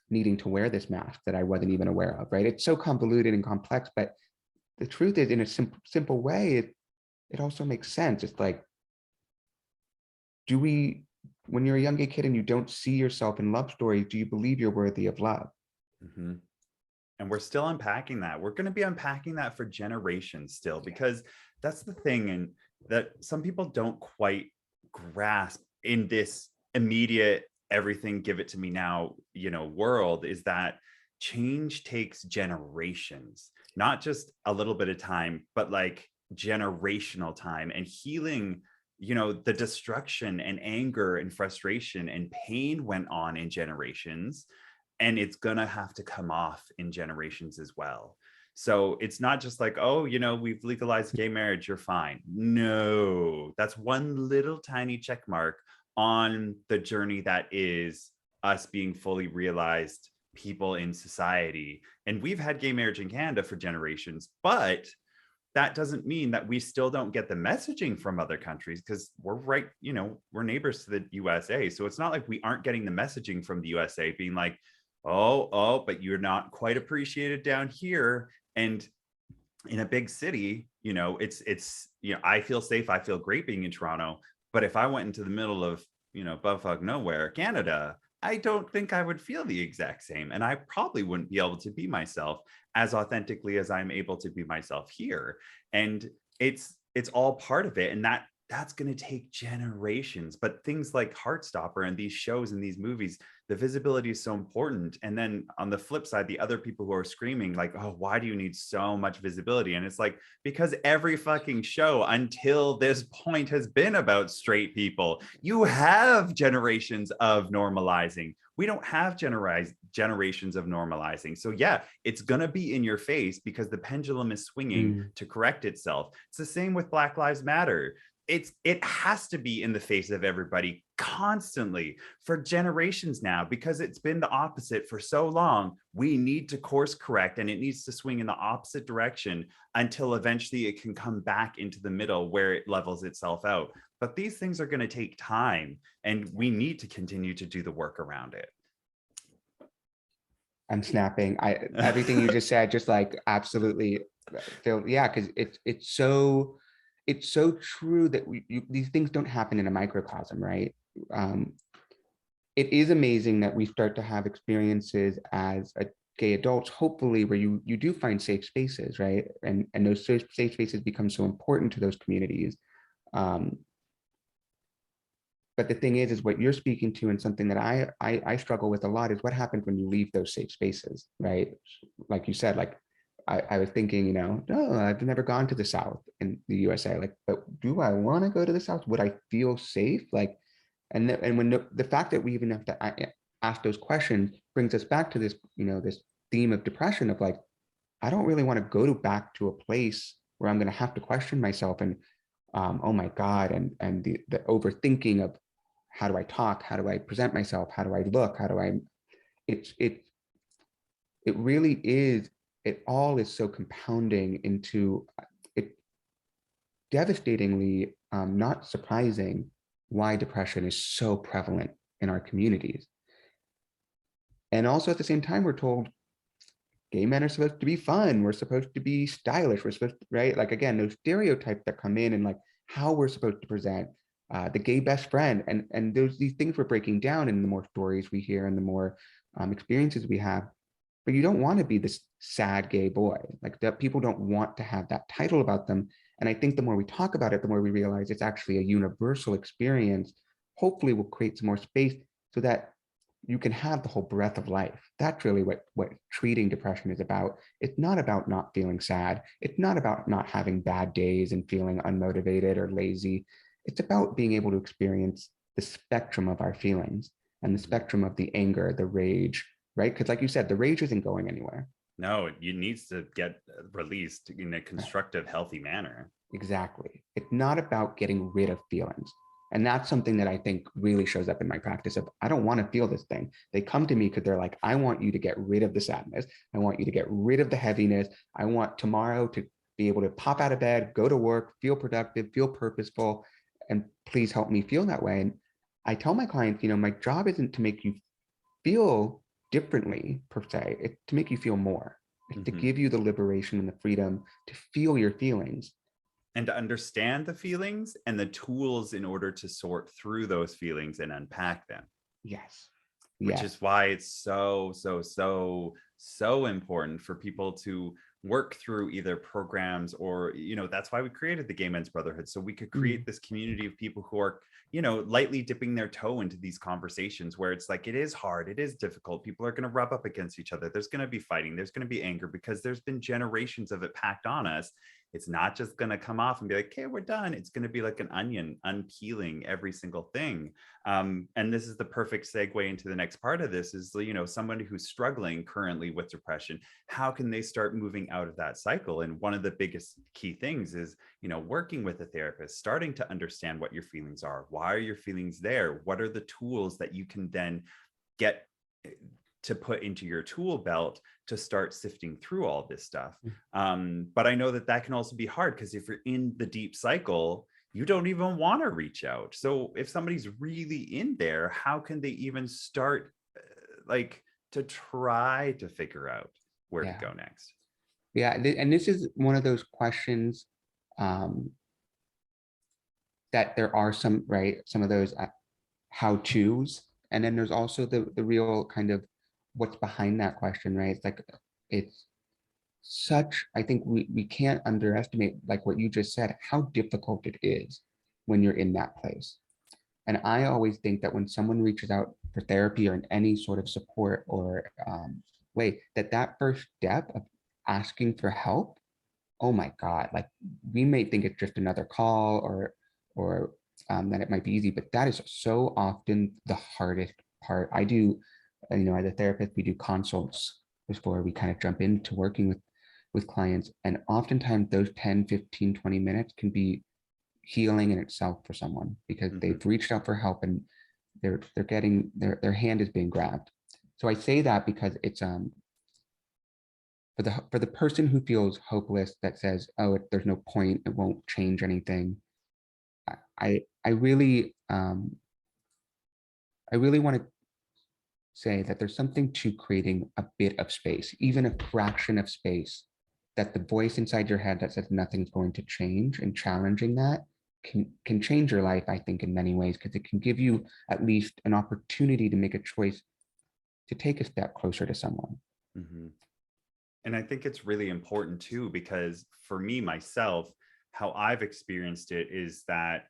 needing to wear this mask that I wasn't even aware of, right? It's so convoluted and complex, but the truth is, in a simple way, it also makes sense. It's like, do we, when you're a young gay kid and you don't see yourself in love stories, do you believe you're worthy of love? Mm-hmm. And we're still unpacking that. We're going to be unpacking that for generations still, because that's the thing. And that some people don't quite grasp in this immediate, everything, give it to me now, world, is that change takes generations, not just a little bit of time, but like generational time. And healing, the destruction and anger and frustration and pain went on in generations, and it's gonna have to come off in generations as well. So it's not just like, oh, we've legalized gay marriage, you're fine. No, that's one little tiny check mark on the journey that is us being fully realized people in society. And we've had gay marriage in Canada for generations, but that doesn't mean that we still don't get the messaging from other countries, because we're right, we're neighbors to the USA. So it's not like we aren't getting the messaging from the USA being like, oh, but you're not quite appreciated down here. And in a big city, I feel safe, I feel great being in Toronto. But if I went into the middle of, bumfuck nowhere, Canada, I don't think I would feel the exact same. And I probably wouldn't be able to be myself as authentically as I'm able to be myself here. And it's all part of it. And that's going to take generations. But things like Heartstopper and these shows and these movies, the visibility is so important. And then on the flip side, the other people who are screaming like, oh, why do you need so much visibility? And it's like, because every fucking show until this point has been about straight people. You have generations of normalizing. We don't have generations of normalizing. So yeah, it's going to be in your face because the pendulum is swinging Mm. to correct itself. It's the same with Black Lives Matter. It has to be in the face of everybody constantly for generations now, because it's been the opposite for so long. We need to course correct, and it needs to swing in the opposite direction until eventually it can come back into the middle where it levels itself out. But these things are going to take time, and we need to continue to do the work around it. I'm snapping. Everything you just said, just like absolutely feel, yeah, because it's so true that these things don't happen in a microcosm, right? Um, it is amazing that we start to have experiences as gay adults, hopefully, where you do find safe spaces, right? And those safe spaces become so important to those communities. Um, but the thing is what you're speaking to, and something that I struggle with a lot, is what happens when you leave those safe spaces, right? Like you said, like I was thinking, no, I've never gone to the South in the USA. Like, but do I want to go to the South? Would I feel safe? Like, and when the fact that we even have to ask those questions brings us back to this, this theme of depression of like, I don't really want to go back to a place where I'm going to have to question myself and, oh my God, and the overthinking of how do I talk, how do I present myself, how do I look, how do I, it it it really is, it all is so compounding into it, devastatingly not surprising why depression is so prevalent in our communities. And also at the same time, we're told gay men are supposed to be fun. We're supposed to be stylish. We're supposed to, right? Like, again, those stereotypes that come in and like how we're supposed to present the gay best friend. And there's these things we're breaking down in the more stories we hear and the more experiences we have. But you don't want to be this sad gay boy. Like, that people don't want to have that title about them. And I think the more we talk about it, the more we realize it's actually a universal experience. Hopefully we'll create some more space so that you can have the whole breadth of life. That's really what treating depression is about. It's not about not feeling sad. It's not about not having bad days and feeling unmotivated or lazy. It's about being able to experience the spectrum of our feelings and the spectrum of the anger, the rage, right? Because like you said, the rage isn't going anywhere. No, it needs to get released in a constructive, healthy manner. Exactly. It's not about getting rid of feelings. And that's something that I think really shows up in my practice of, I don't want to feel this thing. They come to me because they're like, I want you to get rid of the sadness. I want you to get rid of the heaviness. I want tomorrow to be able to pop out of bed, go to work, feel productive, feel purposeful, and please help me feel that way. And I tell my clients, my job isn't to make you feel differently per se. It's to make you feel more. It's to give you the liberation and the freedom to feel your feelings and to understand the feelings and the tools in order to sort through those feelings and unpack them. Yes. Which Yes. is why it's so important for people to work through either programs or, that's why we created the Gay Men's Brotherhood, so we could create this community of people who are, lightly dipping their toe into these conversations where it's like, it is hard, it is difficult, people are going to rub up against each other, there's going to be fighting, there's going to be anger, because there's been generations of it packed on us. It's not just going to come off and be like, okay, we're done. It's going to be like an onion unpeeling every single thing. And this is the perfect segue into the next part of this is, somebody who's struggling currently with depression, how can they start moving out of that cycle? And one of the biggest key things is, working with a therapist, starting to understand what your feelings are. Why are your feelings there? What are the tools that you can then get to put into your tool belt to start sifting through all this stuff? But I know that can also be hard, because if you're in the deep cycle, you don't even want to reach out. So if somebody's really in there, how can they even start to try to figure out where to go next? Yeah. And this is one of those questions that there are some, right, some of those how-tos. And then there's also the real kind of what's behind that question, right? It's like, it's such, I think we can't underestimate, like what you just said, how difficult it is when you're in that place. And I always think that when someone reaches out for therapy or in any sort of support or way, that first step of asking for help, oh my God, like we may think it's just another call or that it might be easy, but that is so often the hardest part. I do, as a therapist, we do consults before we kind of jump into working with clients. And oftentimes those 10, 15, 20 minutes can be healing in itself for someone because they've reached out for help and they're getting their hand is being grabbed. So I say that because it's for the person who feels hopeless, that says, oh, there's no point, it won't change anything. I really want to say that there's something to creating a bit of space, even a fraction of space, that the voice inside your head that says nothing's going to change and challenging that can change your life, I think, in many ways, because it can give you at least an opportunity to make a choice to take a step closer to someone. Mm-hmm. And I think it's really important too, because for me, myself, how I've experienced it is that,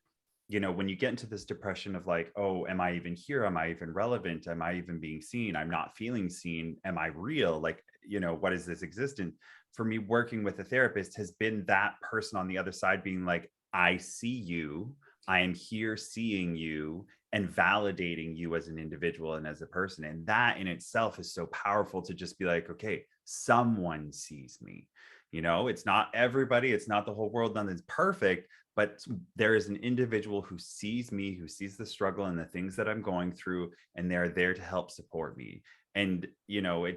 you know, when you get into this depression of like, oh, am I even here? Am I even relevant? Am I even being seen? I'm not feeling seen. Am I real? Like, you know, what is this existence? For me, working with a therapist has been that person on the other side being like, I see you. I am here seeing you and validating you as an individual and as a person. And that in itself is so powerful to just be like, okay, someone sees me. You know, it's not everybody, it's not the whole world, nothing's perfect, but there is an individual who sees me, who sees the struggle and the things that I'm going through, and they're there to help support me. And, you know,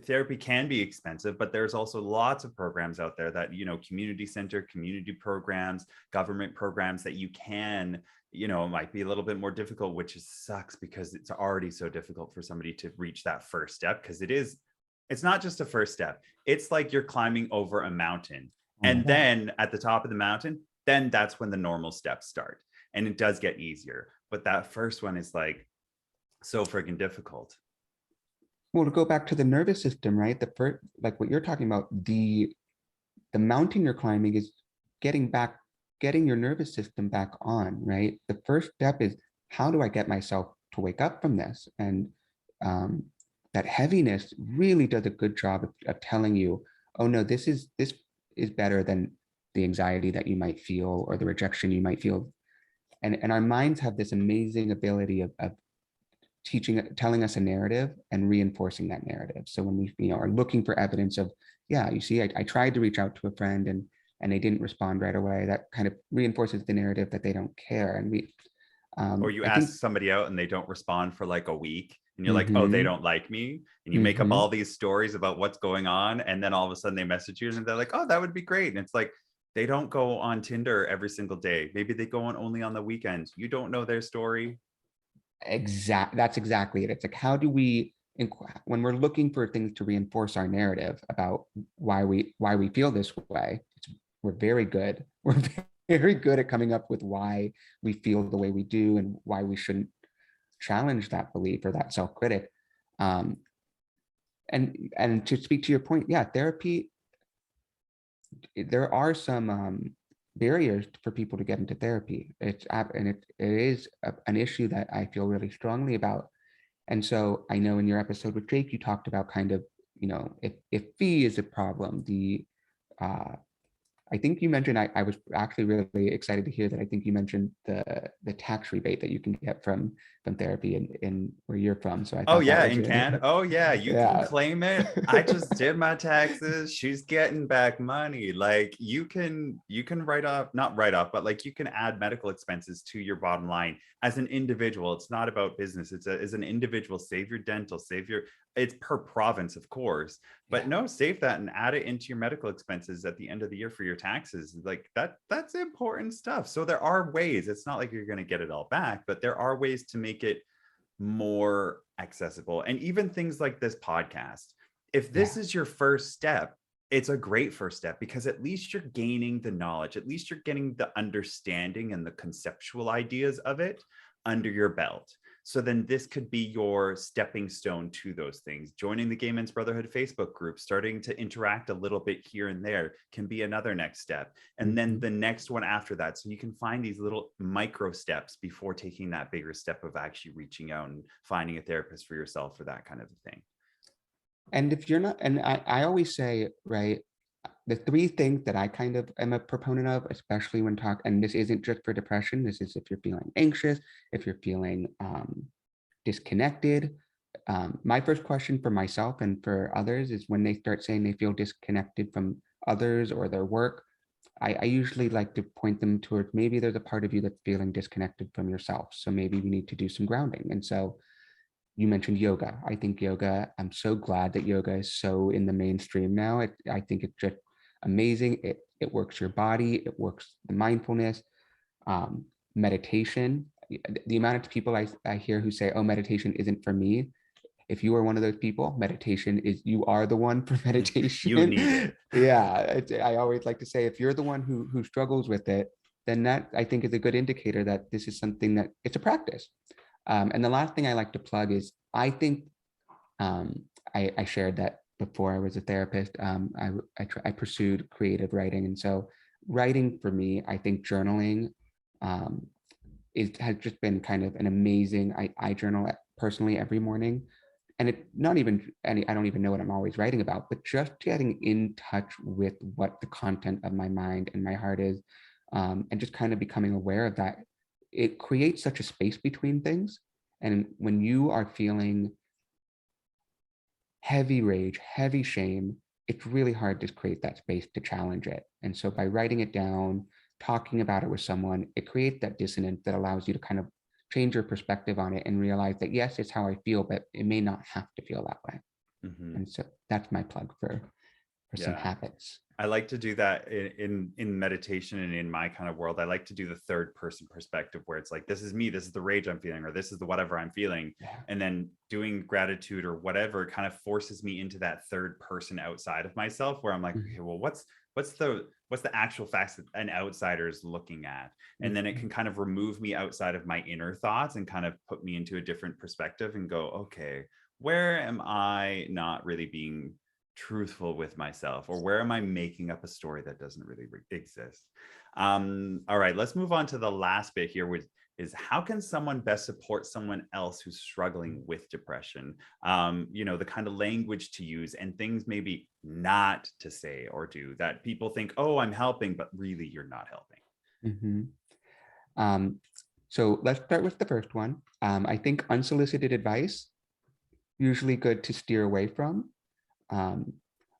therapy can be expensive, but there's also lots of programs out there that, you know, community center, community programs, government programs that you can, you know, might be a little bit more difficult, which sucks because it's already so difficult for somebody to reach that first step, because it's not just a first step. It's like you're climbing over a mountain. And then at the top of the mountain, then that's when the normal steps start. And it does get easier. But that first one is like so freaking difficult. Well, to go back to the nervous system, right? The first, like what you're talking about, the mountain you're climbing is getting your nervous system back on, right? The first step is, how do I get myself to wake up from this? And that heaviness really does a good job of telling you, oh no, this is better than the anxiety that you might feel or the rejection you might feel. And our minds have this amazing ability of telling us a narrative and reinforcing that narrative. So when we, you know, are looking for evidence of, yeah, you see, I tried to reach out to a friend and they didn't respond right away, that kind of reinforces the narrative that they don't care. And Or you I think, ask somebody out and they don't respond for like a week, and you're like, oh, they mm-hmm, don't like me, and you make up mm-hmm, all these stories about what's going on, and then all of a sudden they message you and they're like, oh, that would be great. And it's like, they don't go on Tinder every single day. Maybe they go on only on the weekends. You don't know their story. that's exactly it. It's like, how do we, when we're looking for things to reinforce our narrative about why we feel this way, we're very good. We're very good at coming up with why we feel the way we do and why we shouldn't challenge that belief or that self-critic. Um, and to speak to your point, yeah, therapy, there are some barriers for people to get into therapy. It is an issue that I feel really strongly about. And so I know in your episode with Jake, you talked about kind of, you know, if fee is a problem, uh, I think you mentioned, I was actually really excited to hear that. I think you mentioned the tax rebate that you can get from therapy in where you're from. So I Oh thought that yeah, was in Canada. really, Oh yeah, you can yeah. claim it. I just did my taxes. She's getting back money. Like you can write off, not write off, but like you can add medical expenses to your bottom line as an individual. It's not about business. As an individual, save your dental, save your, it's per province, of course. But Yeah. no, save that and add it into your medical expenses at the end of the year for your taxes. Like that's important stuff. So there are ways. It's not like you're going to get it all back, but there are ways to make it more accessible. And even things like this podcast, if this Yeah. is your first step, it's a great first step, because at least you're gaining the knowledge, at least you're getting the understanding and the conceptual ideas of it under your belt. So then this could be your stepping stone to those things. Joining the Gay Men's Brotherhood Facebook group, starting to interact a little bit here and there can be another next step. And then Mhm. the next one after that. So you can find these little micro steps before taking that bigger step of actually reaching out and finding a therapist for yourself or that kind of a thing. And if you're not, and I always say, right, the three things that I kind of am a proponent of, especially when and this isn't just for depression, this is if you're feeling anxious, if you're feeling disconnected. My first question for myself and for others is, when they start saying they feel disconnected from others or their work, I usually like to point them towards, maybe there's a part of you that's feeling disconnected from yourself. So maybe we need to do some grounding. And so you mentioned yoga. I think yoga, I'm so glad that yoga is so in the mainstream now. I think it's just amazing. It works your body, it works the mindfulness, meditation. The amount of people I hear who say, oh, meditation isn't for me. If you are one of those people, meditation is, you are the one for You meditation. need it. Yeah. I always like to say, if you're the one who struggles with it, then that I think is a good indicator that this is something that it's a practice. And the last thing I like to plug is I think I shared that before I was a therapist. I pursued creative writing, and so writing for me, I think journaling um, has just been kind of an amazing. I journal personally every morning, and it not even any. I don't even know what I'm always writing about, but just getting in touch with what the content of my mind and my heart is, and just kind of becoming aware of that. It creates such a space between things, and when you are feeling heavy rage, heavy shame, it's really hard to create that space to challenge it. And so by writing it down, talking about it with someone, it creates that dissonance that allows you to kind of change your perspective on it and realize that yes, it's how I feel, but it may not have to feel that way. Mhm. And so that's my plug for some Yeah. habits. I like to do that in meditation and in my kind of world. I like to do the third person perspective where it's like, this is me, this is the rage I'm feeling, or this is the whatever I'm feeling. Yeah. And then doing gratitude or whatever kind of forces me into that third person outside of myself where I'm like, Mhm. okay, well, what's the actual facts that an outsider is looking at? And then it can Mhm. kind of remove me outside of my inner thoughts and kind of put me into a different perspective and go, okay, where am I not really being truthful with myself, or where am I making up a story that doesn't really exist? All right, let's move on to the last bit here, which is how can someone best support someone else who's struggling with depression? The kind of language to use and things maybe not to say or do that people think, oh, I'm helping, but really you're not helping. Mhm. Um, so let's start with the first one. I think unsolicited advice, usually good to steer away from. Um,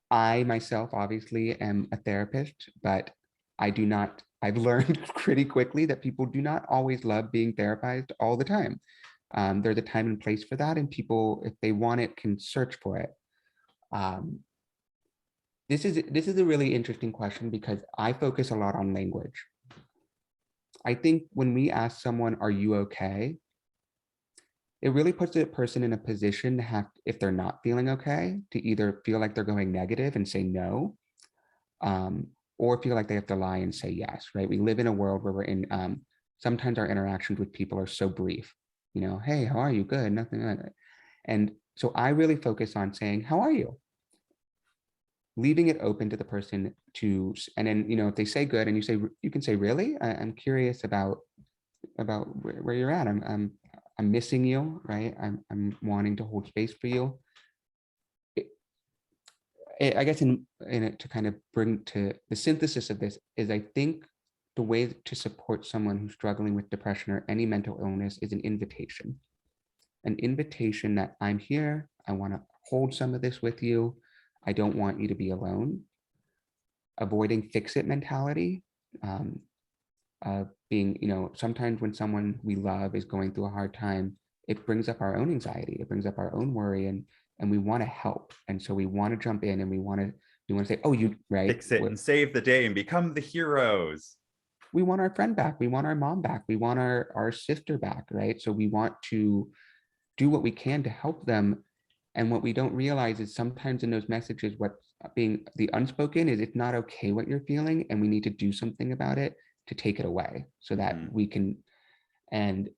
I myself obviously am a therapist, but I do not, I've learned pretty quickly that people do not always love being therapized all the time. There's a time and place for that, and people, if they want it, can search for it. Um, this is a really interesting question because I focus a lot on language. I think when we ask someone, "Are you okay?" it really puts a person in a position to have, if they're not feeling okay, to either feel like they're going negative and say no, um, or feel like they have to lie and say yes, right? We live in a world where we're in, sometimes our interactions with people are so brief, hey, how are you? Good, nothing like that. And so I really focus on saying, how are you? Leaving it open to the person to, and then, if they say good and you can say, really? I'm curious about where you're at. I'm missing you, right? I'm wanting to hold space for you. I guess in it to kind of bring to the synthesis of this is I think the way to support someone who's struggling with depression or any mental illness is an invitation that I'm here. I want to hold some of this with you. I don't want you to be alone. Avoiding fix it mentality. Um, Being, sometimes when someone we love is going through a hard time, it brings up our own anxiety, it brings up our own worry, and we want to help, and so we want to jump in and we want to say, oh, you right, Fix it and save the day and become the heroes. we want our friend back, we want our mom back, we want our sister back, right? So we want to do what we can to help them. And what we don't realize is sometimes in those messages, what's being the unspoken is it's not okay what you're feeling, and we need to do something about it to take it away so that Mhm. we can, and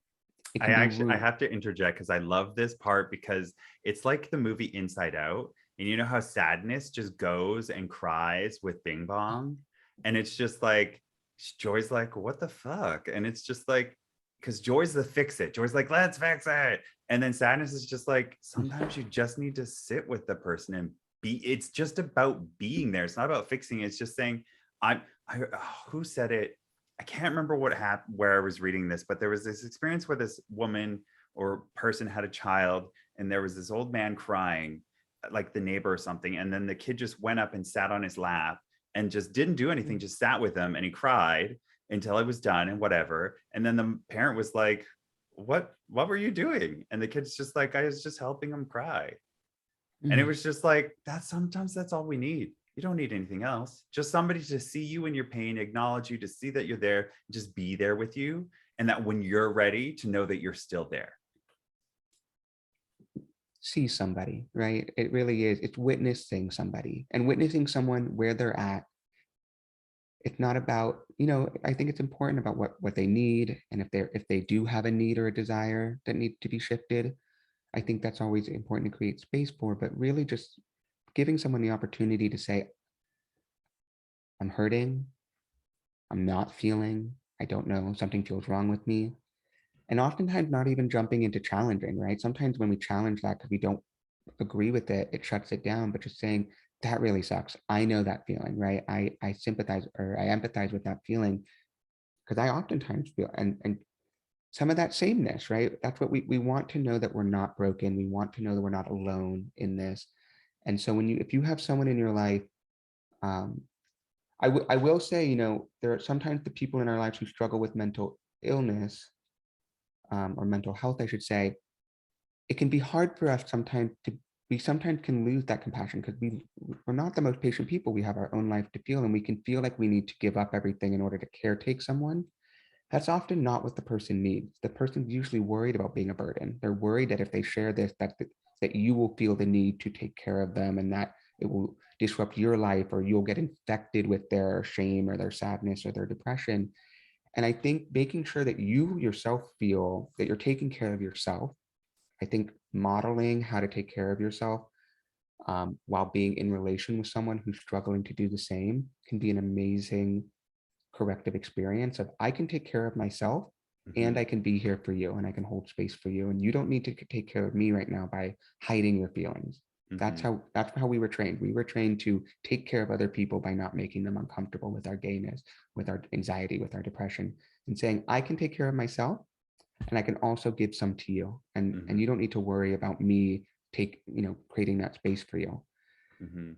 it I can be actually I root. have to interject because I love this part because it's like the movie Inside Out. And you know how sadness just goes and cries with Bing Bong? And it's just like Joy's like, what the fuck? And it's just like, because Joy's the fix it. Joy's like, let's fix it. And then sadness is just like, sometimes you just need to sit with the person and it's just about being there. It's not about fixing it. It's just saying, who said it? I can't remember what happened where I was reading this, but there was this experience where this woman or person had a child, and there was this old man crying, like the neighbor or something, and then the kid just went up and sat on his lap and just didn't do anything, just sat with him, and he cried until it was done and whatever. And then the parent was like, "What were you doing?" And the kid's just like, "I was just helping him cry." And it Mm. was just like, that's all we need. You don't need anything else. Just somebody to see you in your pain, acknowledge you, to see that you're there, just be there with you. And that when you're ready, to know that you're still there. See somebody, right? It really is. It's witnessing somebody, and witnessing someone where they're at it's not about, I think it's important about what they need. And if they do have a need or a desire that needs to be shifted, I think that's always important to create space for, but really just giving someone the opportunity to say, I'm hurting, I'm not feeling, I don't know, something feels wrong with me. And oftentimes not even jumping into challenging, right? Sometimes when we challenge that because we don't agree with it, it shuts it down, but just saying, that really sucks. I know that feeling, right? I sympathize or I empathize with that feeling because I oftentimes feel and some of that sameness, right? That's what we want to know, that we're not broken. We want to know that we're not alone in this. And so if you have someone in your life, um, I will say, there are sometimes the people in our lives who struggle with mental illness, or mental health, I should say. It can be hard for us sometimes we sometimes can lose that compassion because we're not the most patient people. We have our own life to feel, and we can feel like we need to give up everything in order to caretake someone. That's often not what the person needs. The person's usually worried about being a burden. They're worried that if they share this, that you will feel the need to take care of them, and that it will disrupt your life, or you'll get infected with their shame or their sadness or their depression. And I think making sure that you yourself feel that you're taking care of yourself, I think modeling how to take care of yourself, while being in relation with someone who's struggling to do the same, can be an amazing corrective experience of, I can take care of myself and Mhm. I can be here for you and I can hold space for you. And you don't need to take care of me right now by hiding your feelings. That's Mhm. how we were trained. We were trained to take care of other people by not making them uncomfortable with our gayness, with our anxiety, with our depression, and saying, I can take care of myself and I can also give some to you. And Mhm. you don't need to worry about me creating that space for you. Mhm.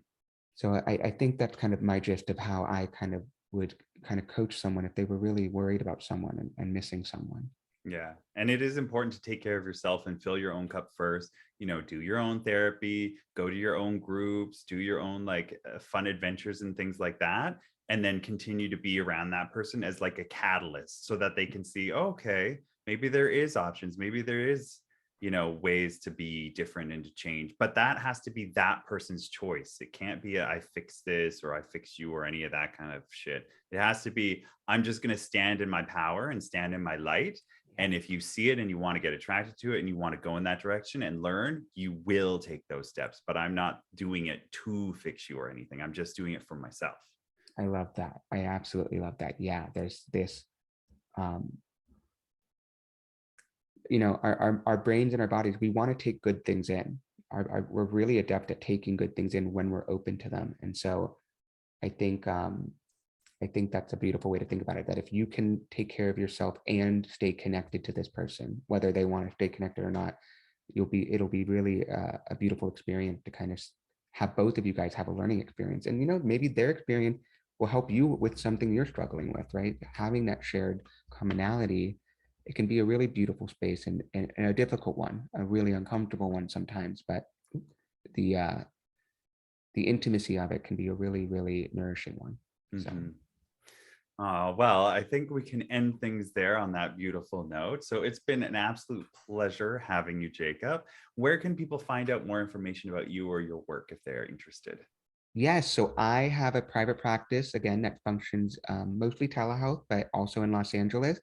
So I think that's kind of my gist of how I kind of would kind of coach someone if they were really worried about someone and missing someone. Yeah. And it is important to take care of yourself and fill your own cup first. Do your own therapy, go to your own groups, do your own like fun adventures and things like that. And then continue to be around that person as like a catalyst so that they can see, oh, okay, maybe there is options. Maybe there is, ways to be different and to change. But that has to be that person's choice. It can't be I fix this or I fix you or any of that kind of shit. It has to be, I'm just going to stand in my power and stand in my light, and if you see it and you want to get attracted to it and you want to go in that direction and learn, you will take those steps. But I'm not doing it to fix you or anything. I'm just doing it for myself. I love that. I absolutely love that. Yeah, there's this, um, our brains and our bodies, we want to take good things in. We're really adept at taking good things in when we're open to them. And so I think, I think that's a beautiful way to think about it, that if you can take care of yourself and stay connected to this person, whether they want to stay connected or not, it'll be really a beautiful experience to kind of have both of you guys have a learning experience. And, maybe their experience will help you with something you're struggling with, right? Having that shared commonality, it can be a really beautiful space, and a difficult one, a really uncomfortable one sometimes, but the, uh, the intimacy of it can be a really, really nourishing one. So. Mm-hmm. Well, I think we can end things there on that beautiful note. So it's been an absolute pleasure having you, Jacob. Where can people find out more information about you or your work if they're interested? Yes, so I have a private practice, again, that functions mostly telehealth, but also in Los Angeles.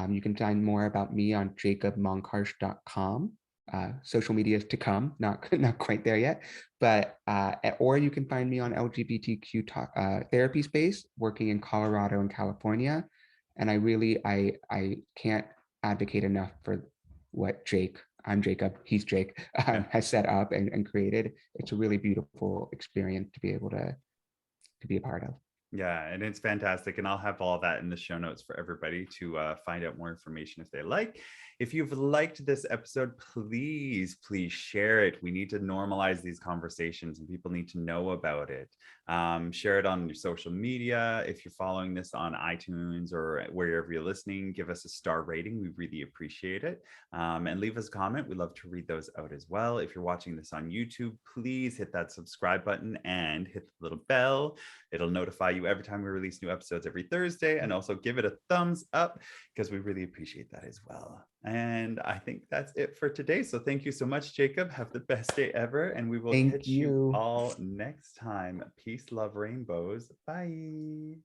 You can find more about me on jacobmonkarsh.com. Social media is to come, not not quite there yet, but or you can find me on LGBTQ therapy space, working in Colorado and California. And I can't advocate enough for what I'm Jacob, he's Jake, Yeah. has set up and created. It's a really beautiful experience to be able to be a part of. Yeah, and it's fantastic. And I'll have all that in the show notes for everybody to find out more information if they like. If you've liked this episode, please share it. We need to normalize these conversations and people need to know about it. Share it on your social media. If you're following this on iTunes or wherever you're listening, give us a star rating. We really appreciate it. And leave us a comment. We love to read those out as well. If you're watching this on YouTube, please hit that subscribe button and hit the little bell. It'll notify you every time we release new episodes every Thursday, and also give it a thumbs up because we really appreciate that as well. And I think that's it for today. So thank you so much, Jacob. Have the best day ever, and we will Thank catch you you. all next time. Peace, love, rainbows. Bye.